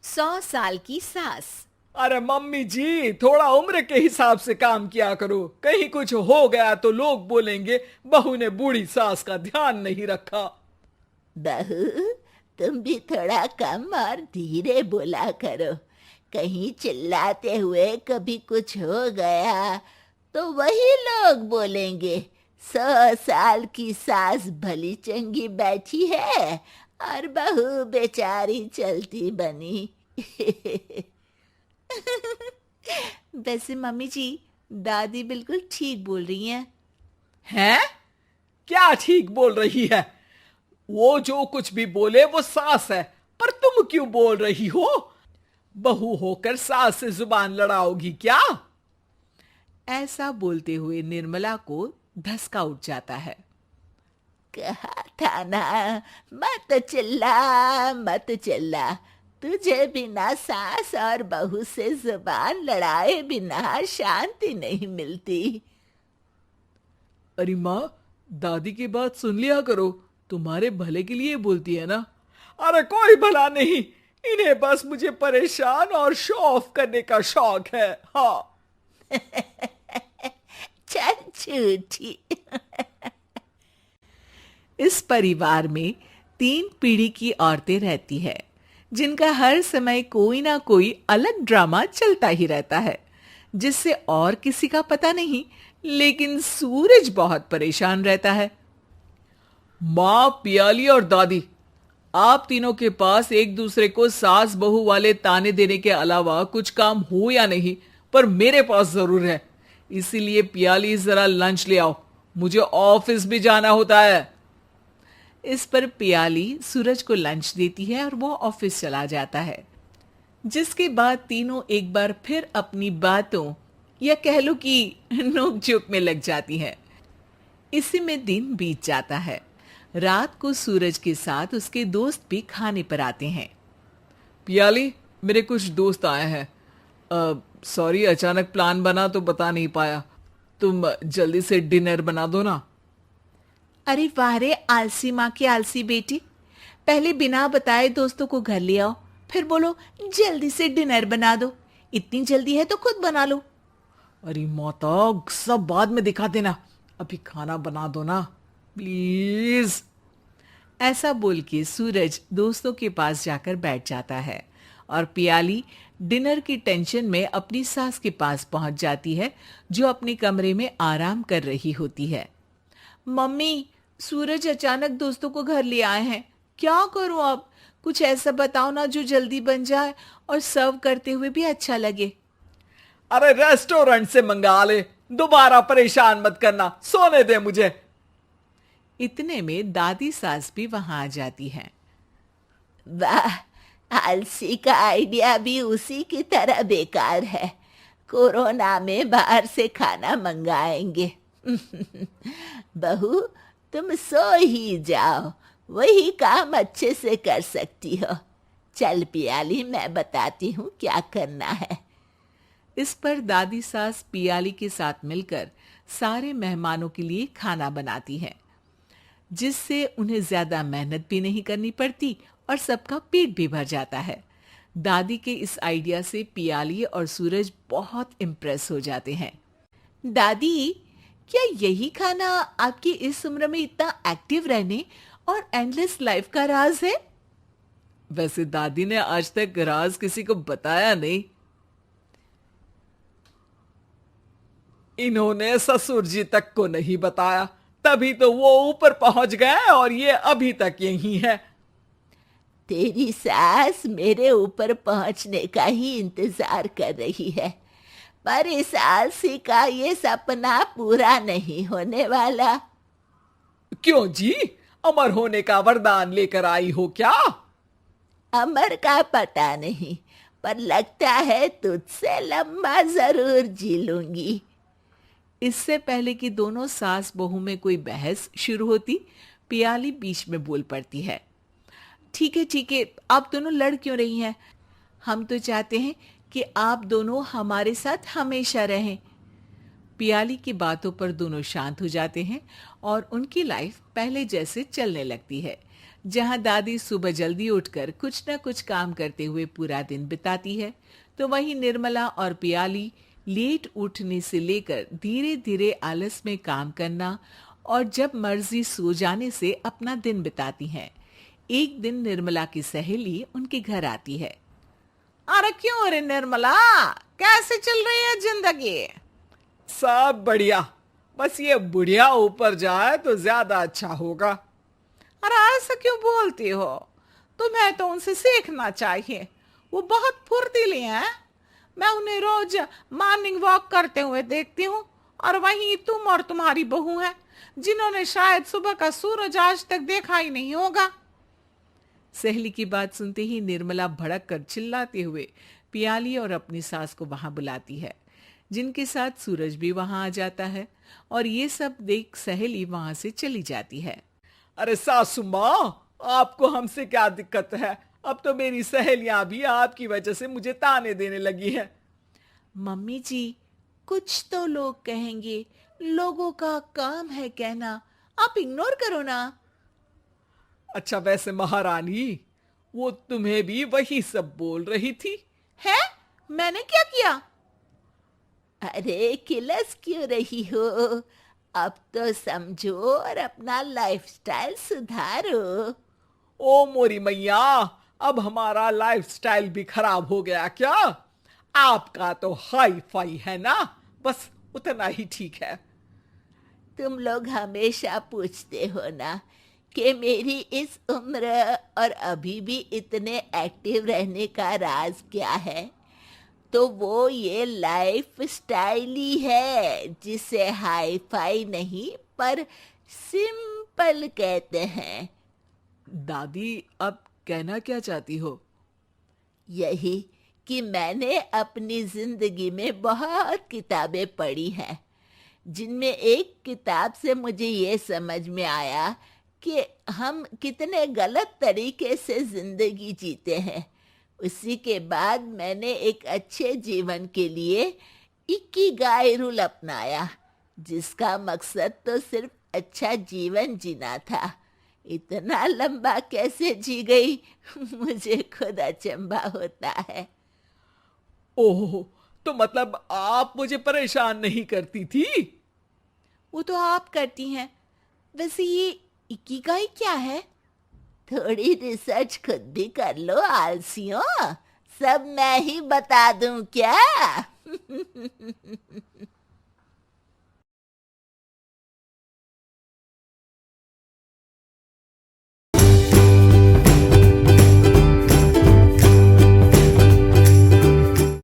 100 साल की सास। अरे मम्मी जी, थोड़ा उम्र के हिसाब से काम किया करो। कहीं कुछ हो गया तो लोग बोलेंगे बहू ने बूढ़ी सास का ध्यान नहीं रखा। बहू, तुम भी थोड़ा कम और धीरे बोला करो। कहीं चिल्लाते हुए कभी कुछ हो गया तो वही लोग बोलेंगे 100 साल की सास भली चंगी बैठी है और बहू बेचारी चलती बनी। वैसे मम्मी जी, दादी बिल्कुल ठीक बोल रही हैं। हैं? क्या ठीक बोल रही है? वो जो कुछ भी बोले वो सास है, पर तुम क्यों बोल रही हो? बहू होकर सास से जुबान लड़ाओगी क्या? ऐसा बोलते हुए निर्मला को धसका उठ जाता है। कहा था ना, मत चिल्ला मत चिल्ला। तुझे बिना सास और बहू से जुबान लड़ाए बिना शांति नहीं मिलती। अरे माँ, दादी की बात सुन लिया करो, तुम्हारे भले के लिए बोलती है ना। अरे कोई भला नहीं, इन्हें बस मुझे परेशान और शो ऑफ करने का शौक है। हाँ। चल झूठी। इस परिवार में 3 पीढ़ी की औरतें रहती है, जिनका हर समय कोई ना कोई अलग ड्रामा चलता ही रहता है, जिससे और किसी का पता नहीं, लेकिन सूरज बहुत परेशान रहता है। माँ, पियाली और दादी, आप तीनों के पास एक दूसरे को सास बहू वाले ताने देने के अलावा कुछ काम हो या नहीं, पर मेरे पास जरूर है। इसीलिए पियाली, जरा लंच ले आओ, मुझे ऑफिस भी जाना होता है। इस पर पियाली सूरज को लंच देती है और वो ऑफिस चला जाता है, जिसके बाद तीनों एक बार फिर अपनी बातों या कह लो कि नोक-झोंक में लग जाती हैं। इसी में दिन बीत जाता है। रात को सूरज के साथ उसके दोस्त भी खाने पर आते हैं। पियाली, मेरे कुछ दोस्त आए हैं। सॉरी, अचानक प्लान बना तो बता नहीं पाया। तुम जल्दी से डिनर बना दो ना। अरे वाह रे आलसी माँ की आलसी बेटी, पहले बिना बताए दोस्तों को घर ले आओ, फिर बोलो जल्दी से डिनर बना दो। इतनी जल्दी है तो खुद बना लो। अरे माता, सब बाद में दिखा देना, अभी खाना बना दो ना प्लीज। ऐसा बोल के सूरज दोस्तों के पास जाकर बैठ जाता है और पियाली डिनर की टेंशन में अपनी सास के पास पहुंच जाती है, जो अपने कमरे में आराम कर रही होती है। मम्मी, सूरज अचानक दोस्तों को घर ले आए हैं, क्या करूं अब? कुछ ऐसा बताओ ना जो जल्दी बन जाए और सर्व करते हुए भी अच्छा लगे। अरे रेस्टोरेंट से मंगा ले, दोबारा परेशान मत करना, सोने दे मुझे। इतने में दादी सास भी वहां आ जाती है। वाह, आलसी का आइडिया भी उसी की तरह बेकार है। कोरोना में बाहर से खाना मंगाएंगे। बहू, तुम सो ही जाओ, वही काम अच्छे से कर सकती हो। चल पियाली, मैं बताती हूँ क्या करना है। इस पर दादी सास पियाली के साथ मिलकर सारे मेहमानों के लिए खाना बनाती है, जिससे उन्हें ज्यादा मेहनत भी नहीं करनी पड़ती और सबका पेट भी भर जाता है। दादी के इस आइडिया से पियाली और सूरज बहुत इम्प्रेस हो जाते हैं। दादी, क्या यही खाना आपकी इस उम्र में इतना एक्टिव रहने और एंडलेस लाइफ का राज है? वैसे दादी ने आज तक राज किसी को बताया नहीं। इन्होंने ससुर जी तक को नहीं बताया, तभी तो वो ऊपर पहुंच गए और ये अभी तक यही है। तेरी सास मेरे ऊपर पहुंचने का ही इंतजार कर रही है, पर इस आलसी का ये सपना पूरा नहीं होने वाला। क्यों जी, अमर होने का वरदान लेकर आई हो क्या? अमर का पता नहीं, पर लगता है तुझसे लंबा जरूर जी लूंगी। इससे पहले कि दोनों सास बहू में कोई बहस शुरू होती, पियाली बीच में बोल पड़ती है। ठीक है, आप दोनों लड़ क्यों रही हैं? हम तो चाहते हैं कि आप दोनों हमारे साथ हमेशा रहें। पियाली की बातों पर दोनों शांत हो जाते हैं और उनकी लाइफ पहले जैसे चलने लगती है, जहां दादी सुबह जल्दी उठकर कुछ न कुछ काम करते हुए पूरा दिन बिताती है, तो वहीं निर्मला और पियाली लेट उठने से लेकर धीरे धीरे आलस में काम करना और जब मर्जी सो जाने से अपना दिन बिताती हैं। एक दिन निर्मला की सहेली उनके घर आती है। अरे क्यों रे निर्मला, कैसे चल रही है जिंदगी? सब बढ़िया, बस ये बुढ़िया ऊपर जाए तो ज्यादा अच्छा होगा। अरे ऐसा क्यों बोलती हो? तुम्हें तो उनसे सीखना चाहिए, वो बहुत फुर्तीली हैं। मैं उन्हें रोज मॉर्निंग वॉक करते हुए देखती हूँ, और वहीं तुम और तुम्हारी बहू है जिन्होंने शायद सुबह का सूरज आज तक देखा ही नहीं होगा। सहेली की बात सुनते ही निर्मला भड़क कर चिल्लाते हुए पियाली और अपनी सास को वहां बुलाती है, जिनके साथ सूरज भी वहां आ जाता है और ये सब देख सहेली वहां से चली जाती है। अरे सासू माँ, आपको हमसे क्या दिक्कत है? अब तो मेरी सहेलियां भी आपकी वजह से मुझे ताने देने लगी हैं। मम्मी जी, कुछ तो लोग कहेंगे, लोगों का काम है कहना, आप इग्नोर करो ना। अच्छा, वैसे महारानी, वो तुम्हें भी वही सब बोल रही थी? है? मैंने क्या किया? अरे किलस क्यों रही हो? अब तो समझो और अपना लाइफस्टाइल सुधारो। ओ मोरी मैया, अब हमारा लाइफस्टाइल भी खराब हो गया क्या? आपका तो हाई फाई है ना, बस उतना ही ठीक है। तुम लोग हमेशा पूछते हो ना कि मेरी इस उम्र और अभी भी इतने एक्टिव रहने का राज क्या है, तो वो ये लाइफ स्टाइल ही है जिसे हाई फाई नहीं पर सिंपल कहते हैं। दादी, अब कहना क्या चाहती हो? यही कि मैंने अपनी जिंदगी में बहुत किताबें पढ़ी हैं, जिनमें एक किताब से मुझे ये समझ में आया कि हम कितने गलत तरीके से जिंदगी जीते हैं। उसी के बाद मैंने एक अच्छे जीवन के लिए इकिगाई रूल अपनाया, जिसका मकसद तो सिर्फ अच्छा जीवन जीना था। इतना लंबा कैसे जी गई मुझे खुद अचंभा होता है। ओह, तो मतलब आप मुझे परेशान नहीं करती थी? वो तो आप करती हैं। वैसे ये इकिगाई क्या है? थोड़ी रिसर्च खुद भी कर लो आलसियों, सब मैं ही बता दूं क्या?